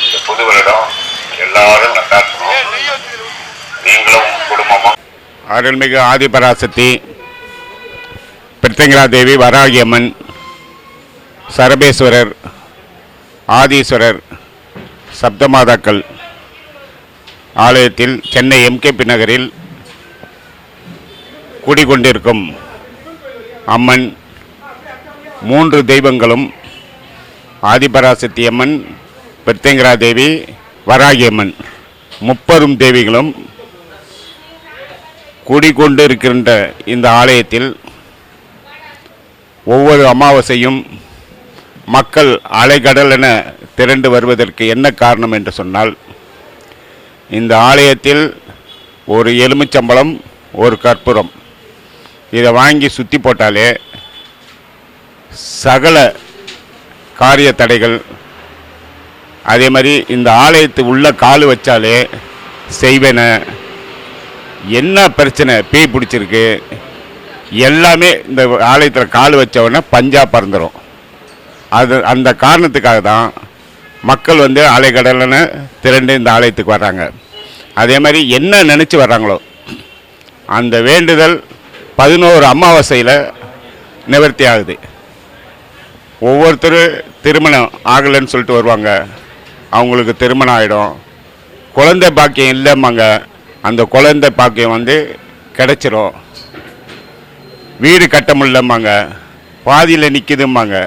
இந்த புது வருடம் எல்லாரும் நல்லா இருக்கணும். நீங்களும் குடும்பமும். அருள்மிகு ஆதிபராசக்தி, பிரித்திங்கரா தேவி, வராகியம்மன், சரபேஸ்வரர், ஆதீஸ்வரர், சப்தமாதாக்கள் ஆலயத்தில் சென்னை எம்கேபி நகரில் குடிகொண்டிருக்கும் அம்மன் 3 தெய்வங்களும் ஆதிபராசக்தி அம்மன், பிரித்திங்கரா தேவி, வராகியம்மன் 30 தேவிகளும் குடிகொண்டு இருக்கின்ற இந்த ஆலயத்தில் ஒவ்வொரு அமாவாசையும் மக்கள் அலைகடல் என திரண்டு வருவதற்கு என்ன காரணம் என்று சொன்னால், இந்த ஆலயத்தில் ஒரு எலுமிச்சம்பழம், ஒரு கற்பூரம் இதை வாங்கி சுற்றி போட்டாலே சகல காரிய தடைகள், அதே மாதிரி இந்த ஆலயத்து உள்ள கால் வச்சாலே செய்வன, என்ன பிரச்சனை பேய் பிடிச்சிருக்கு எல்லாமே இந்த ஆலயத்தில் கால் வச்சவொடனே பஞ்சா பறந்துடும். அந்த காரணத்துக்காக தான் மக்கள் அலைக்கடலன்னு திரண்டு இந்த ஆலயத்துக்கு வர்றாங்க. அதே மாதிரி என்ன நினச்சி வர்றாங்களோ அந்த வேண்டுதல் 11 அமாவாசையில் நிவர்த்தி ஆகுது. ஒவ்வொருத்தரும் திருமணம் ஆகலைன்னு சொல்லிட்டு வருவாங்க, அவங்களுக்கு திருமணம் ஆகிடும். குழந்தை பாக்கியம் இல்லைம்பாங்க, அந்த குழந்தை பாக்கியம் கிடைச்சிரும். வீடு கட்ட முடியலம்பாங்க, பாதியில் நிற்கிதும்பாங்க.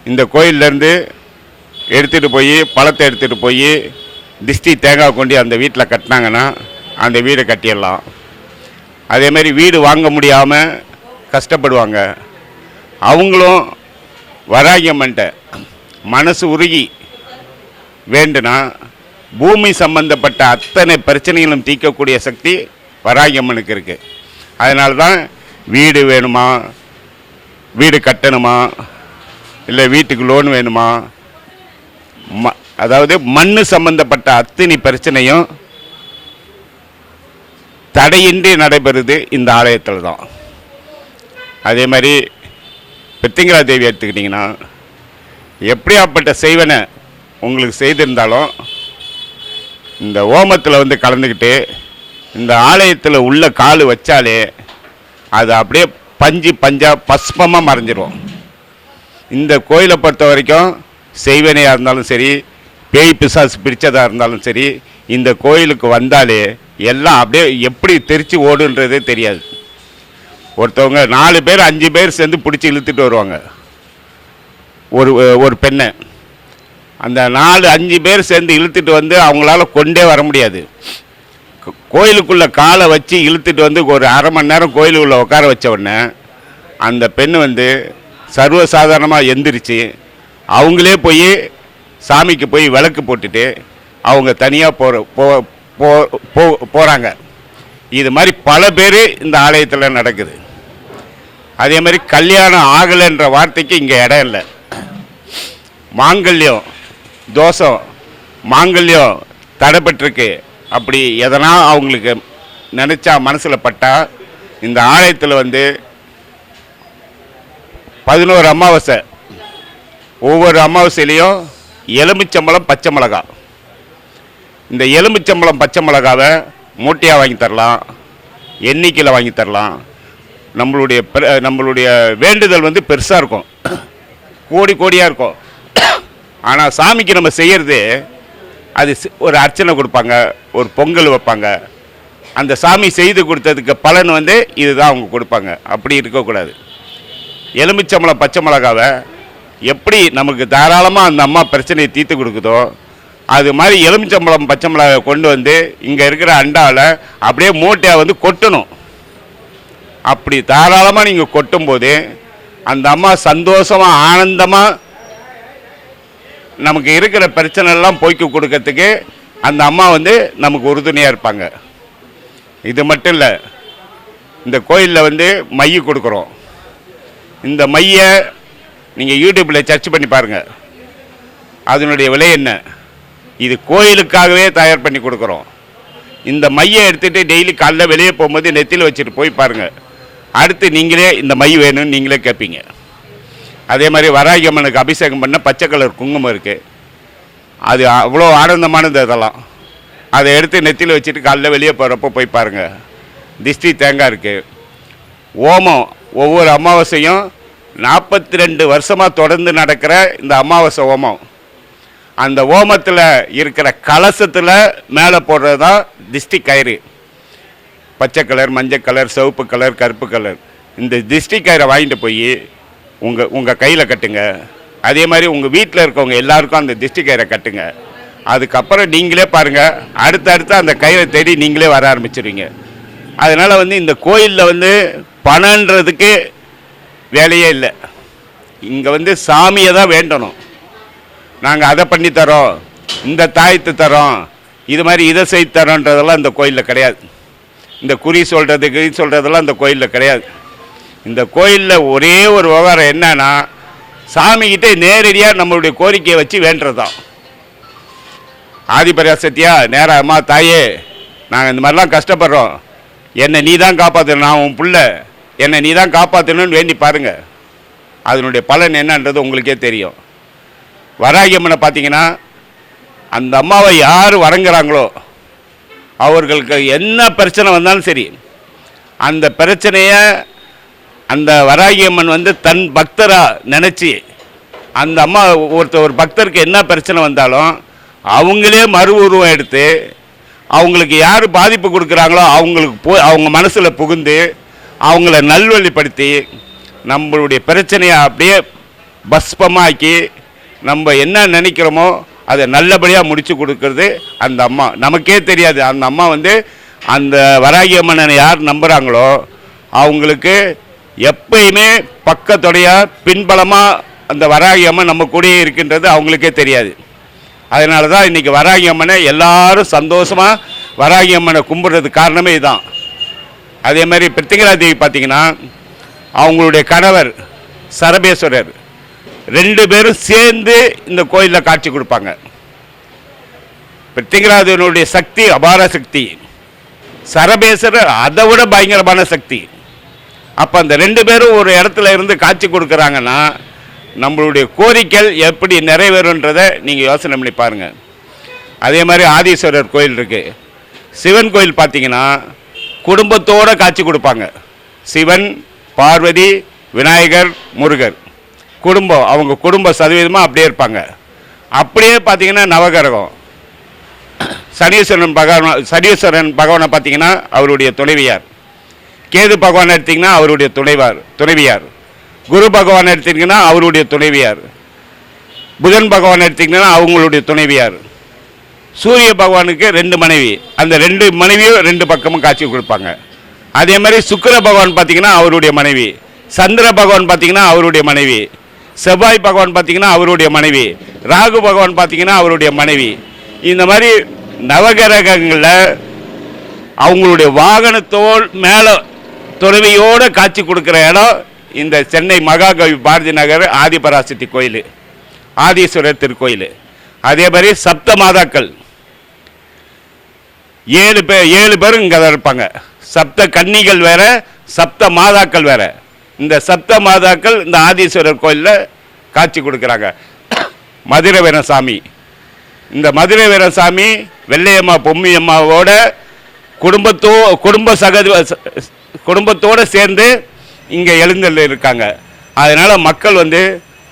இந்த கோயிலேருந்து எடுத்துகிட்டு போய் பழத்தை எடுத்துகிட்டு போய் திஷ்டி தேங்காய் கொண்டு அந்த வீட்டில் கட்டினாங்கன்னா அந்த வீடு கட்டிடலாம். அதேமாதிரி வீடு வாங்க முடியாமல் கஷ்டப்படுவாங்க. அவங்களும் வராகியம்மன்ட்ட மனசு உருகி வேண்டுனா பூமி சம்பந்தப்பட்ட அத்தனை பிரச்சனைகளும் தீர்க்கக்கூடிய சக்தி வராகியம்மனுக்கு இருக்குது. அதனால தான் வீடு வேணுமா, வீடு கட்டணுமா, இல்லை வீட்டுக்கு லோன் வேணுமா, அதாவது மண் சம்பந்தப்பட்ட அத்தனை பிரச்சனையும் தடையின்றி நடைபெறுது இந்த ஆலயத்தில் தான். அதே மாதிரி பிரித்திங்கரா தேவி எடுத்துக்கிட்டிங்கன்னா, எப்படியாப்பட்ட செய்வனை உங்களுக்கு செய்திருந்தாலும் இந்த ஓமத்தில் கலந்துக்கிட்டு இந்த ஆலயத்தில் உள்ள கால் வச்சாலே அது அப்படியே பஞ்சா பஸ்மமாக மறைஞ்சிரும். இந்த கோயிலை பொறுத்த வரைக்கும் செய்வனையாக இருந்தாலும் சரி, பேய் பிசாசு பிடிச்சதாக இருந்தாலும் சரி, இந்த கோயிலுக்கு வந்தாலே எல்லாம் அப்படியே எப்படி தெரிச்சு ஓடுன்றதே தெரியாது. ஒருத்தவங்க 4 பேர் 5 பேர் சேர்ந்து பிடிச்சி இழுத்துட்டு வருவாங்க ஒரு பெண்ணை. அந்த 4-5 பேர் சேர்ந்து இழுத்துட்டு அவங்களால கொண்டே வர முடியாது. கோயிலுக்குள்ளே காலை வச்சு இழுத்துட்டு ஒரு அரை மணி நேரம் கோயிலுக்குள்ளே உட்கார வச்ச உடனே அந்த பெண் சர்வசாதாரணமாக எந்திரிச்சு அவங்களே போய் சாமிக்கு போய் விளக்கு போட்டுட்டு அவங்க தனியாக போகிறாங்க. இது மாதிரி பல பேர் இந்த ஆலயத்தில் நடக்குது. அதே மாதிரி கல்யாணம் ஆகலைன்ற வார்த்தைக்கு இங்கே இடம் இல்லை. மாங்கல்யம் தோஷம், மாங்கல்யம் தடைப்பட்டிருக்கு, அப்படி எதனா அவங்களுக்கு நினச்சா மனசில் பட்டால் இந்த ஆலயத்தில் 11 அமாவாசை, ஒவ்வொரு அமாவாசையிலையும் எலுமிச்சம்பழம், பச்சை மிளகாய், இந்த எலுமிச்சம்பழம் பச்சை மிளகாவை மூட்டையாக வாங்கி தரலாம், எண்ணிக்கையில் வாங்கி தரலாம். நம்மளுடைய வேண்டுதல் பெருசாக இருக்கும், கோடியாக இருக்கும். ஆனால் சாமிக்கு நம்ம செய்கிறது அது ஒரு அர்ச்சனை கொடுப்பாங்க, ஒரு பொங்கல் வைப்பாங்க. அந்த சாமி செய்து கொடுத்ததுக்கு பலன் இதுதான் அவங்க கொடுப்பாங்க. அப்படி இருக்கக்கூடாது. எலுமிச்சம்பழம் பச்சை மிளகாவை எப்படி நமக்கு தாராளமாக அந்த அம்மா பிரச்சனையை தீர்த்து கொடுக்குதோ அது மாதிரி எலுமிச்சம்பழம் பச்சை மிளகாவை கொண்டு இங்கே இருக்கிற அண்டாவில் அப்படியே மூட்டையாக கொட்டணும். அப்படி தாராளமாக நீங்கள் கொட்டும்போது அந்த அம்மா சந்தோஷமாக ஆனந்தமாக நமக்கு இருக்கிற பிரச்சனைலாம் போய்க்கு கொடுக்கறதுக்கு அந்த அம்மா நமக்கு உறுதுணையாக இருப்பாங்க. இது மட்டும் இல்லை, இந்த கோயிலில் மைய கொடுக்குறோம். இந்த மையை நீங்கள் யூடியூப்பில் சர்ச் பண்ணி பாருங்கள், அதனுடைய விலை என்ன. இது கோயிலுக்காகவே தயார் பண்ணி கொடுக்குறோம். இந்த மையை எடுத்துகிட்டு டெய்லி காலைல வெளியே போகும்போது நெத்தியில் வச்சுட்டு போய் பாருங்கள். அடுத்து நீங்களே இந்த மை வேணும்னு நீங்களே கேட்பீங்க. அதே மாதிரி வராகி அம்மனுக்கு அபிஷேகம் பண்ண பச்சை கலர் குங்குமம் இருக்குது. அது அவ்வளோ ஆனந்தமானது. அதெல்லாம் அதை எடுத்து நெத்தியில் வச்சுட்டு காலைல வெளியே போகிறப்போ போய் பாருங்கள். திஷ்டி தேங்காய் இருக்குது. ஓமம் ஒவ்வொரு அமாவாசையும் 42 வருஷமாக தொடர்ந்து நடக்கிற இந்த அமாவாசை ஓமம், அந்த ஓமத்தில் இருக்கிற கலசத்தில் மேலே போடுறது தான் திஷ்டி கயிறு. பச்சை கலர், மஞ்சள் கலர், சிவப்பு கலர், கருப்பு கலர். இந்த திஷ்டி கயிறை வாங்கிட்டு போய் உங்கள் கையில் கட்டுங்க. அதே மாதிரி உங்கள் வீட்டில் இருக்கவங்க எல்லாருக்கும் அந்த திஷ்டி கயிறை கட்டுங்க. அதுக்கப்புறம் நீங்களே பாருங்கள், அடுத்தடுத்து அந்த கயிறை தேடி நீங்களே வர ஆரம்பிச்சிருவீங்க. அதனால் இந்த கோயிலில் பணன்றதுக்கு வேலையே இல்லை. இங்கே சாமியை தான் வேண்டணும். நாங்கள் அதை பண்ணித்தரோம், இந்த தாயத்து தரோம், இது மாதிரி இதை செய்து தரோன்றதெல்லாம் இந்த கோயிலில் கிடையாது. இந்த குறி சொல்கிறதெல்லாம் இந்த கோயிலில் கிடையாது. இந்த கோயிலில் ஒரே ஒரு விவகாரம் என்னன்னா, சாமிக்கிட்டே நேரடியாக நம்மளுடைய கோரிக்கையை வச்சு வேண்டுறது தான். ஆதிபராசக்தியா நேராக, அம்மா தாயே, நாங்கள் இந்த மாதிரிலாம் கஷ்டப்படுறோம், என்னை நீ தான் காப்பாற்றணும், நான் உன் பிள்ளை, என்னை நீ தான் காப்பாற்றணும்னு வேண்டி பாருங்கள். அதனுடைய பலன் என்னன்றது உங்களுக்கே தெரியும். வராகி அம்மனை பார்த்தீங்கன்னா, அந்த அம்மாவை யார் வணங்குறாங்களோ அவர்களுக்கு என்ன பிரச்சனை வந்தாலும் சரி, அந்த பிரச்சனையை அந்த வராகி அம்மன் தன் பக்தராக நினச்சி, அந்த அம்மா ஒரு பக்தருக்கு என்ன பிரச்சனை வந்தாலும் அவங்களே மறு உருவம் எடுத்து அவங்களுக்கு யார் பாதிப்பு கொடுக்குறாங்களோ அவங்களுக்கு அவங்க மனசில் புகுந்து அவங்கள நல்வழிப்படுத்தி நம்மளுடைய பிரச்சனையை அப்படியே பஸ்பமாக்கி நம்ம என்ன நினைக்கிறோமோ அதை நல்லபடியாக முடித்து கொடுக்கறது அந்த அம்மா. நமக்கே தெரியாது, அந்த அம்மா அந்த வராகி அம்மனை யார் நம்புகிறாங்களோ அவங்களுக்கு எப்பயுமே பக்கத்தொடையாக பின்பலமாக அந்த வராகி அம்மன் நம்ம கூடயே இருக்கின்றது அவங்களுக்கே தெரியாது. அதனால தான் இன்றைக்கி வராகி அம்மனை எல்லாரும் சந்தோஷமாக வராகி அம்மனை கும்பிட்றதுக்கு காரணமே இதுதான். அதே மாதிரி பிருத்திங்கரா தேவி பார்த்திங்கன்னா, அவங்களுடைய கணவர் சரபேஸ்வரர் 2 பேரும் சேர்ந்து இந்த கோயிலில் காட்சி கொடுப்பாங்க. பிருத்திங்கரா தேவியினுடைய சக்தி அபார சக்தி, சரபேஸ்வரர் அதை விட பயங்கரமான சக்தி. அப்போ அந்த 2 பேரும் ஒரு இடத்துல இருந்து காட்சி கொடுக்குறாங்கன்னா நம்மளுடைய கோரிக்கைகள் எப்படி நிறைவேறுன்றதை நீங்கள் யோசனை பண்ணி பாருங்கள். அதே மாதிரி ஆதீஸ்வரர் கோயில் இருக்குது. சிவன் கோயில் பார்த்திங்கன்னா குடும்பத்தோடு காட்சி கொடுப்பாங்க. சிவன், பார்வதி, விநாயகர், முருகர் குடும்பம், அவங்க குடும்ப சதவீதமாக அப்படியே இருப்பாங்க. அப்படியே பார்த்திங்கன்னா நவகிரகம் சனீஸ்வரன் பகவானை பார்த்திங்கன்னா அவருடைய துணைவியார், கேது பகவான் எடுத்திங்கன்னா அவருடைய துணைவியார், குரு பகவான் எடுத்திங்கன்னா அவருடைய துணைவியார், புதன் பகவான் எடுத்திங்கன்னா அவங்களுடைய துணைவியார், சூரிய பகவானுக்கு 2 மனைவி, அந்த 2 மனைவியும் 2 பக்கமும் காட்சி கொடுப்பாங்க. அதே மாதிரி சுக்கிர பகவான் பார்த்திங்கன்னா அவருடைய மனைவி, சந்திர பகவான் பார்த்திங்கன்னா அவருடைய மனைவி, செவ்வாய் பகவான் பார்த்திங்கன்னா அவருடைய மனைவி, ராகு பகவான் பார்த்திங்கன்னா அவருடைய மனைவி. இந்த மாதிரி நவகிரகங்களில் அவங்களுடைய வாகனத்தோடு மேலே துறவியோடு காட்சி கொடுக்குற இடம் இந்த சென்னை மகாகவி பாரதி நகர் ஆதிபராசக்தி கோயில், ஆதீஸ்வரர் திருக்கோயில். அதே மாதிரி சப்த மாதாக்கள் 7 பேரும் இங்கே தான் இருப்பாங்க. சப்த கன்னிகள் வேற, சப்த மாதாக்கள் வேற. இந்த சப்த மாதாக்கள் இந்த ஆதீஸ்வரர் கோயிலில் காட்சி கொடுக்குறாங்க. மதுரை வீரசாமி, இந்த மதுரை வீரசாமி வெள்ளையம்மா பொம்மியம்மாவோட குடும்பத்தோடு சேர்ந்து இங்கே எழுந்தல் இருக்காங்க. அதனால் மக்கள்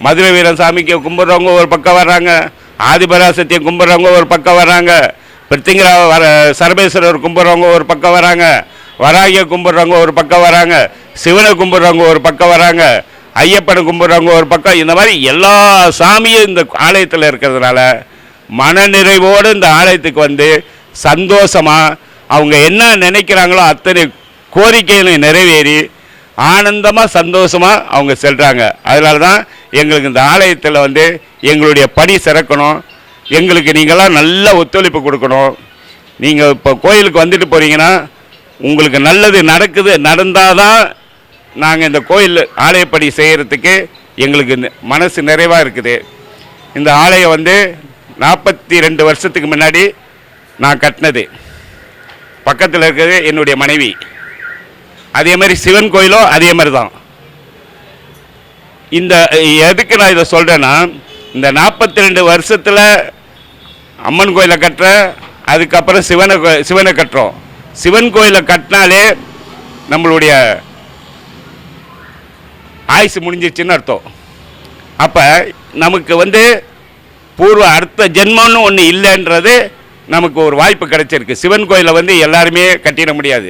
மதுரை வீரசாமிக்கு கும்பிட்றவங்க ஒரு பக்கம் வர்றாங்க, ஆதிபராசக்தியை கும்பிட்றவங்க ஒரு பக்கம் வர்றாங்க, பிருத்திங்கரா சரபேஸ்வரர் கும்பிட்றவங்க ஒரு பக்கம் வராங்க, வராகியை கும்பிட்றவங்க ஒரு பக்கம் வராங்க, சிவனை கும்பிட்றவங்க ஒரு பக்கம் வராங்க, ஐயப்பனை கும்பிட்றவங்க ஒரு பக்கம். இந்த மாதிரி எல்லா சாமியும் இந்த ஆலயத்தில் இருக்கிறதுனால மனநிறைவோடு இந்த ஆலயத்துக்கு சந்தோஷமாக அவங்க என்ன நினைக்கிறாங்களோ அத்தனை கோரிக்கைகளும் நிறைவேறி ஆனந்தமாக சந்தோஷமாக அவங்க செல்கிறாங்க. அதனால தான் எங்களுக்கு இந்த ஆலயத்தில் எங்களுடைய பணி சிறக்கணும், எங்களுக்கு நீங்களாம் நல்ல ஒத்துழைப்பு கொடுக்கணும். நீங்கள் இப்போ கோயிலுக்கு வந்துட்டு போகிறீங்கன்னா உங்களுக்கு நல்லது நடந்தால் தான் நாங்கள் இந்த கோயில் ஆலயப்படி செய்கிறதுக்கு எங்களுக்கு மனசு நிறைவாக இருக்குது. இந்த ஆலயம் 42 வருஷத்துக்கு முன்னாடி நான் கட்டினது. பக்கத்தில் இருக்கிறது என்னுடைய மனைவி. அதே மாதிரி சிவன் கோயிலும் அதே மாதிரி தான். இந்த எதுக்கு நான் இதை சொல்கிறேன்னா, இந்த 42 வருஷத்தில் அம்மன் கோயிலை கட்டுற, அதுக்கப்புறம் சிவனை கட்டுறோம். சிவன் கோயிலை கட்டினாலே நம்மளுடைய ஆயுசு முடிஞ்சிருச்சுன்னு அர்த்தம். அப்போ நமக்கு பூர்வ அடுத்த ஜென்மம்னு ஒன்று இல்லைன்றது நமக்கு ஒரு வாய்ப்பு கிடைச்சிருக்கு. சிவன் கோயிலை எல்லாருமே கட்டிட முடியாது.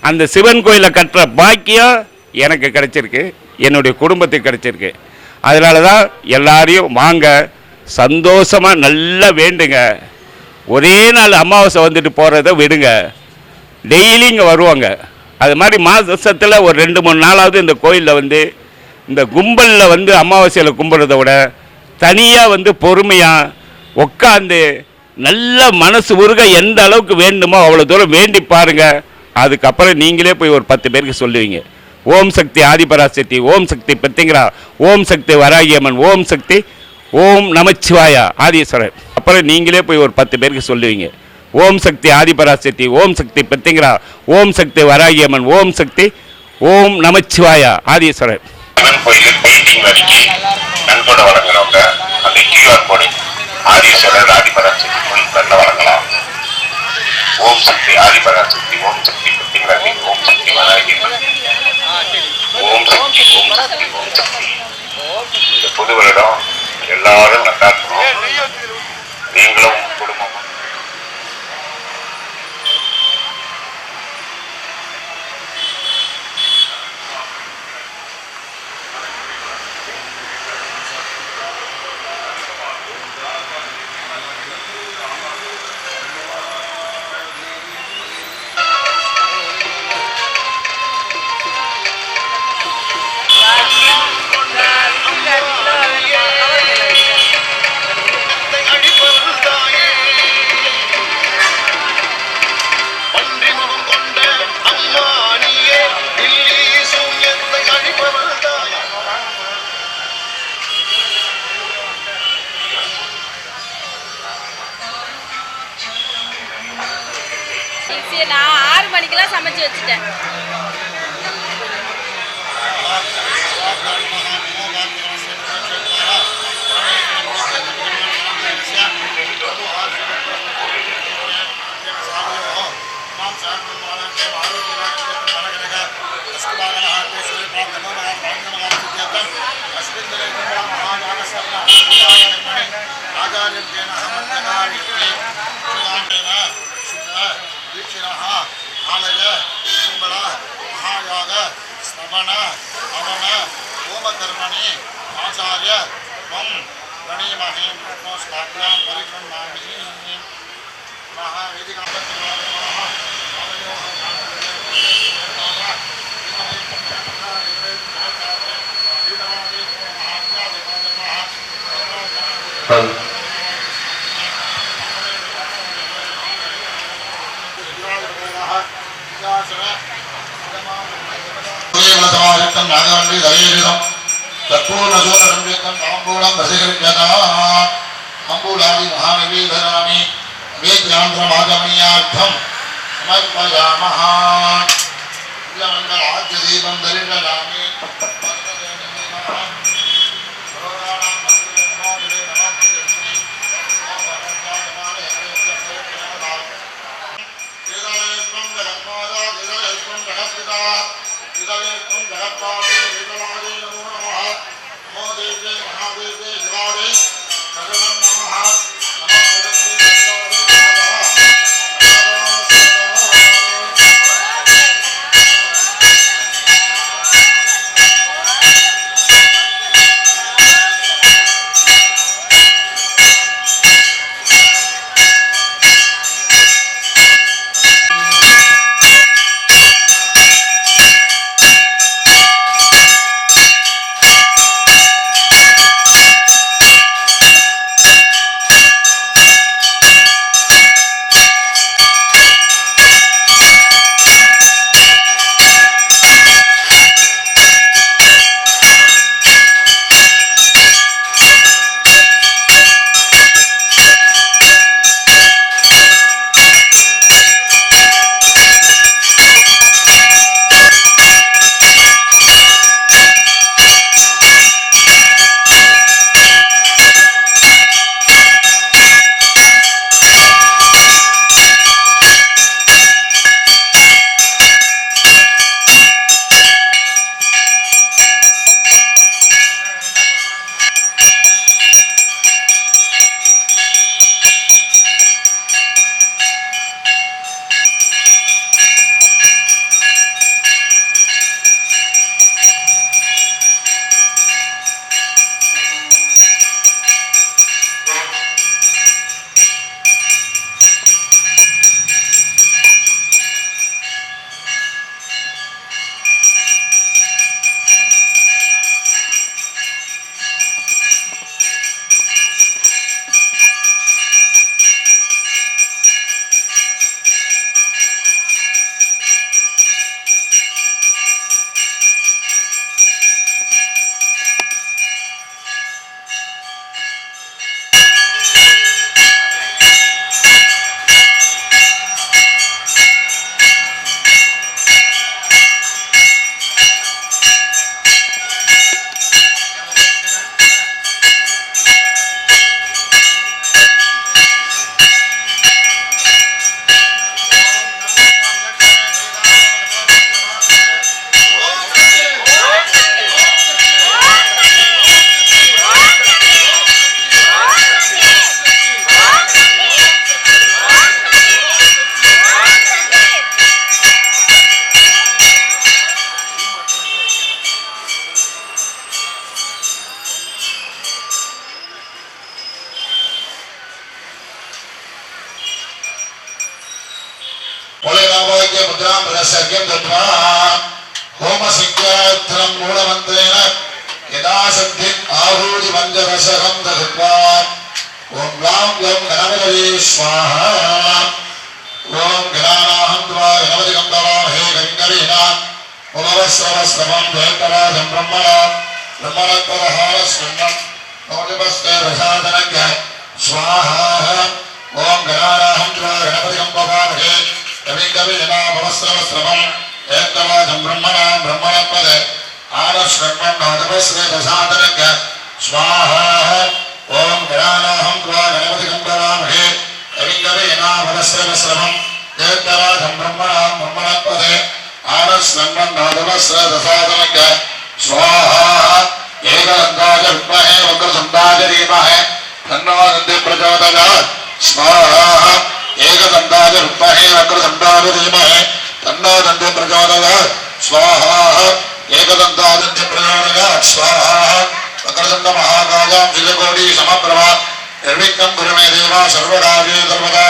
அந்த சிவன் கோயிலை கட்டுற பாக்கியம் எனக்கு கிடைச்சிருக்கு, என்னுடைய குடும்பத்துக்கு கிடைச்சிருக்கு. அதனால தான் எல்லாரையும் வாங்க, சந்தோஷமாக நல்லா வேண்டுங்க. ஒரே நாள் அமாவாசை வந்துட்டு போகிறத விடுங்க, டெய்லி இங்கே வருவாங்க. அது மாதிரி மாதத்தில் ஒரு 2-3 நாளாவது இந்த கோயிலில் இந்த கும்பலில் அமாவாசையில் கும்பிட்றத விட தனியாக பொறுமையாக உட்காந்து நல்ல மனசு உருக எந்த அளவுக்கு வேண்டுமோ அவ்வளோ தூரம் வேண்டி பாருங்கள். அதுக்கப்புறம் நீங்களே போய் ஒரு 10 பேருக்கு சொல்லுவீங்க, ஓம் சக்தி ஆதிபராசக்தி, ஓம் சக்தி பெத்திங்கரா, ஓம் சக்தி வராகியம்மன், ஓம் சக்தி, ஓம் நமச்சிவாயா ஆதீஸ்வரர். அப்புறம் நீங்களே போய் ஒரு 10 பேருக்கு சொல்லுவீங்க, ஓம் சக்தி ஆதிபராசக்தி, ஓம் சக்தி பெத்திங்கரா, ஓம் சக்தி வராகியம்மன், ஓம் சக்தி, ஓம் நமச்சிவாயா ஆதீஸ்வரர். கோயிலில் பெயிண்டிங் வரைக்கும் நன்கொடை வழங்குறவங்க அந்த QR கோடு ஆதீஸ்வரர் ஆதிபராசக்தி கோயில் வழங்கலாம். ஓம் சக்தி ஆதிபராசக்தி, ஓம் சக்தி பெத்திங்கராதி, ஓம் சக்தி வராகியம்மன், ஓம் சக்தி, ஓம் சக்தி, ஓம் சக்தி. இந்த புது வருடம் எல்லாரும் நல்லா இருக்கணும். நீங்களும் குடும்பமும் நான் 6 மணிக்கெல்லாம் சமைச்சு வச்சுட்டேன். ஆலய சிம்பள மகாயாக ஸ்தவன அவன ஓமகர்மணி ஆச்சாரிய மம் கணீமஹே ஸ்தாப்யாம் பரிக்ரமாமி நாகாண்டி தரேரிதம் தற்பூர்ணசூரம் தாம்பூலம் வசிகரிக்கதா அம்பூலாதி மகாநிவேதனாமி வேத்யாந்திரமாகமணியார்த்தம் சமர்ப்பயாமஹ மங்கள தரிசனாமி मूलनावाक्य मुद्रां प्रदर्श्यं दत्वा होमसंख्यार्थं मूलमन्त्रेण यदा शक्ति आहूति पञ्चदशकं दत्वा ओम ग्लां ग्लं गणपतये स्वाहा ओम गणानाहं त्वा गणपतिं तवामहे गङ्गरीना उमवस्रवस्रवं द्वैतराजं ब्रह्मणत्वदहारस्वन्नं नोदिपस्ते रसादनज्ञ स्वाहा ओम गणानाहं त्वा गणपतिं तवामहे गङ्गरीना उमवस्रवस्रवं द्वैतराजं ब्रह्मणत्वदे आरस्वन्नं नोदिपस्ते रसादनज्ञ स्वाहा ओम गणानाहं त्वा गणपतिं तवामहे कविंगरेणा वनस्रवस्रवं देवराजं ब्रह्मणत्वदे आनस्वन्नं नादवस्रदसादनज्ञ स्वाहा एकदन्ताय विद्महे वक्रतुण्डाय धीमहि तन्नो दन्ति प्रचोदयात् स्वाहा एकदन्ताय विद्महे वक्रतुण्डाय धीमहि तन्नो दन्ति प्रचोदयात् स्वाहा एकदन्ताय प्रचोदयात् स्वाहा वक्रतुण्ड महाकायां शिवकोटि समप्रभा निर्विघ्नं कुरु मे देव सर्वकार्ये सर्वदा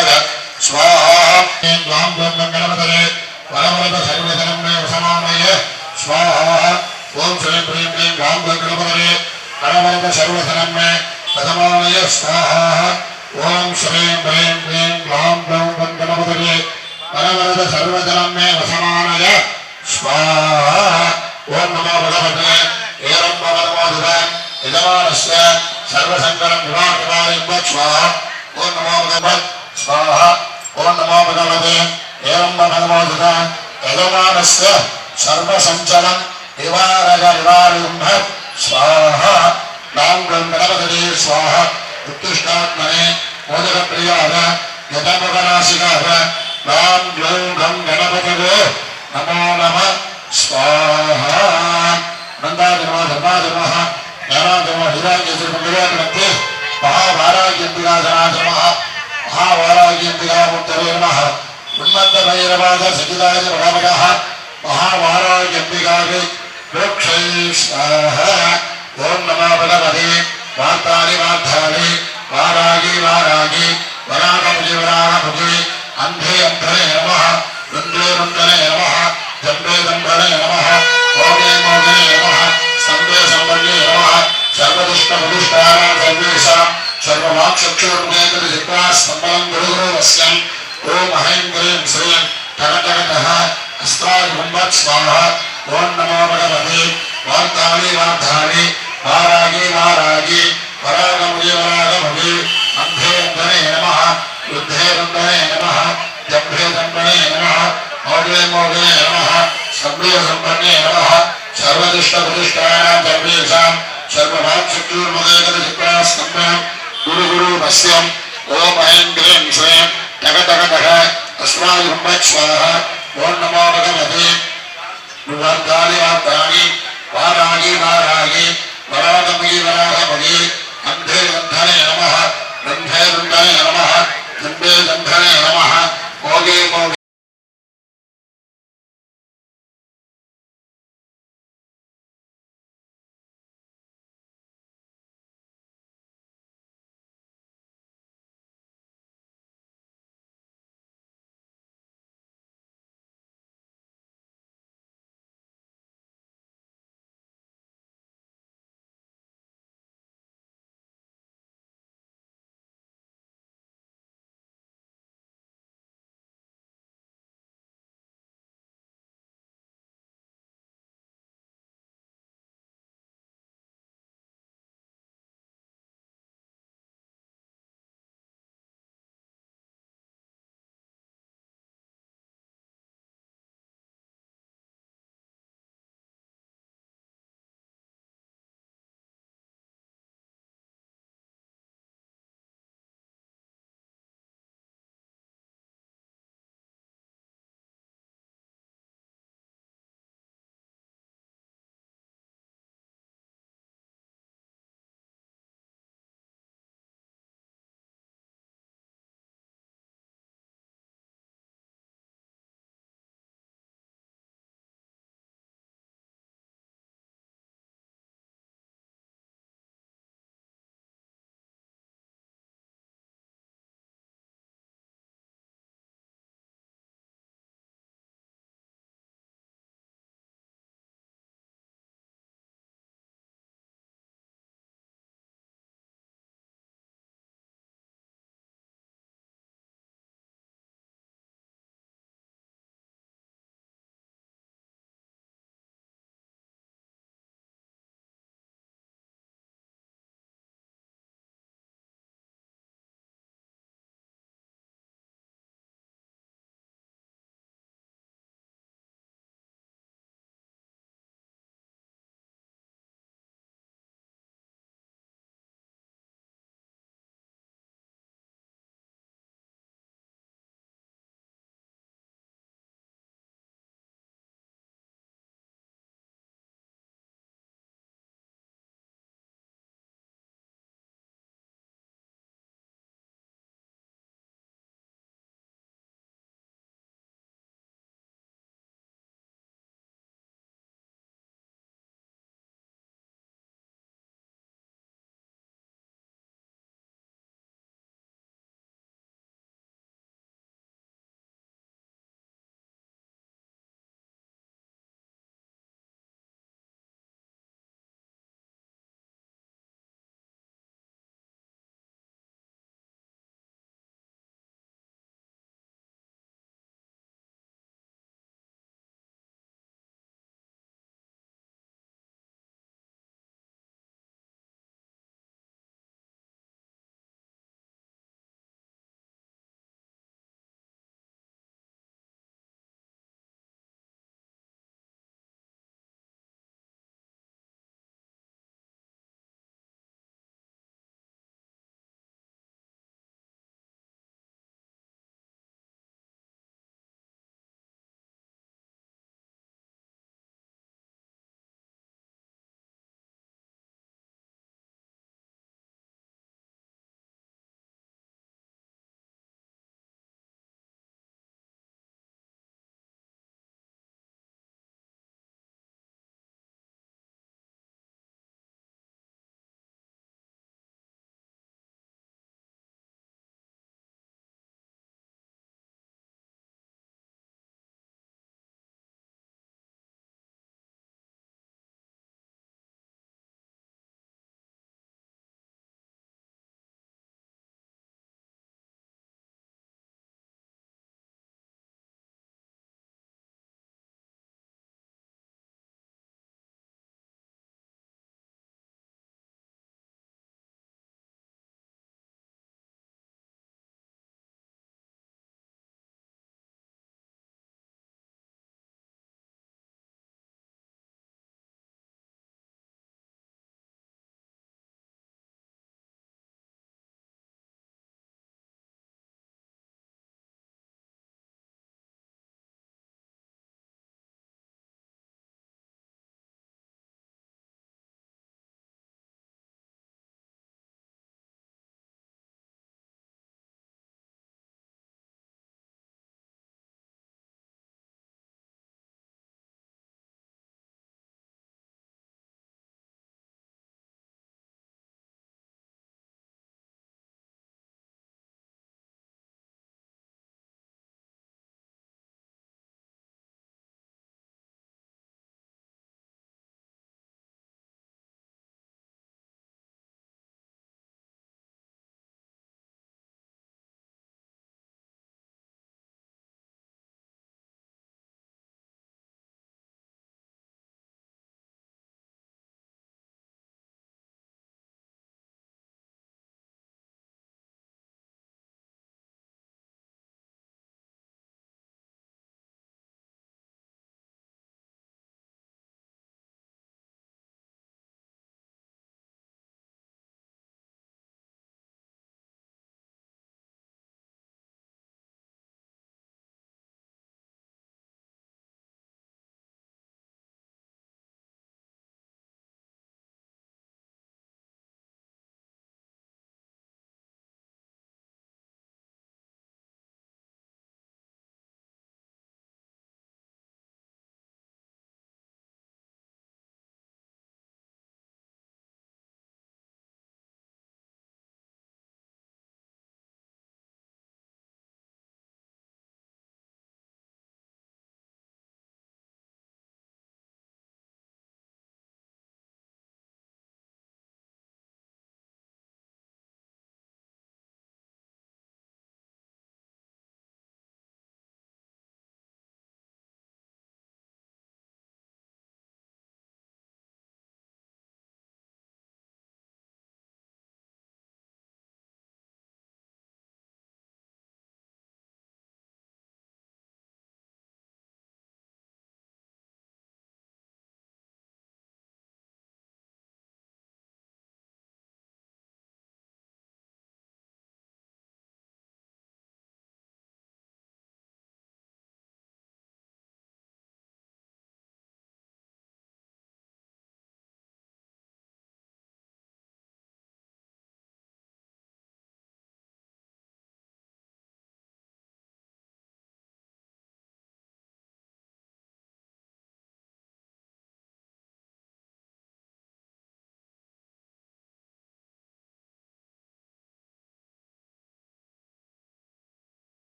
स्वाहा ग्लां ग्लं गणपतये वरवरद सर्वधनं मे वसमामय स्वाहा ओम श्रीं प्रीं क्लीं ग्लां ग्लं गणपतये वरवरद सर्वधनं मे वसमामय स्वाहा ओम श्रीं प्रीं क्लीं ग्लां ग्लं गणपतये वरवरद सर्वधनं मे वसमामय स्वाहा ओम नमो भगवते एरम्बवदमोदुरा यजमानस्य सर्वसंकरं निवारणाय स्वाहा ओम नमो भगवते स्वाहा ओम नमो भगवते एवं भगवते यजमानस्य सर्वसंचलं निवारणाय स्वाहा नाम गणपतये स्वाहा उत्तिष्ठात्मने मोदकप्रियाय यजमगनाशिकाय नाम ग्लौं गणपतये नमो नमः स्वाहा नन्दादिनमः धर्मादिनमः ज्ञानादिनमः हिरण्यज्योतिर्मण्डलोपलब्धे महाभाराग्यन्तिकाधनादिनमः महाभाराग्यन्तिकामूर्तये नमः उन्मत्तभैरवाद सचिदाय भगवतः महाभाराग्यन्तिकायै मोक्षै स्वाहा ओम नमो भगवते वार्तानि वार्तानि वारागी वारागी वरागमुजे वरागमुजे अन्धे अन्धरे नमः रुन्द्रे रुन्द्रे नमः जम्बे जम्बरे नमः मोगे मोगे नमः स्तम्भे सम्बन्ये नमः सर्वदुष्टप्रदुष्टानां सर्वेषां सर्ववाक्चक्षुर्मुखेतरिजित्वा स्तम्भं गुरुगुरुवस्यम् ओम ऐं क्लीं श्रीं टकटकटः अस्त्राय स्वाहा ओम नमो भगवते वार्तानि वार्तानि वारागी वारागी वरागमुजे वरागमुजे अन्धे अन्धरे नमः रुद्धे रुद्धरे नमः जम्भे जम्बरे नमः मोगे मोगे नमः स्तम्भे सम्पन्ने नमः सर्वदुष्टप्रदुष्टानां सर्वेषां सर्ववाक्चक्षुर्मुखेतरिजित्वा स्तम्भं गुरुगुरुवस्यम् ओम ऐं क्लीं श्रीं टकटकटः अस्त्राय स्वाहा ओम नमो भगवते वार्तानि वार्तानि वारागी वारागी वरागमुजे वरागमुजे अन्धे अन्धरे नमः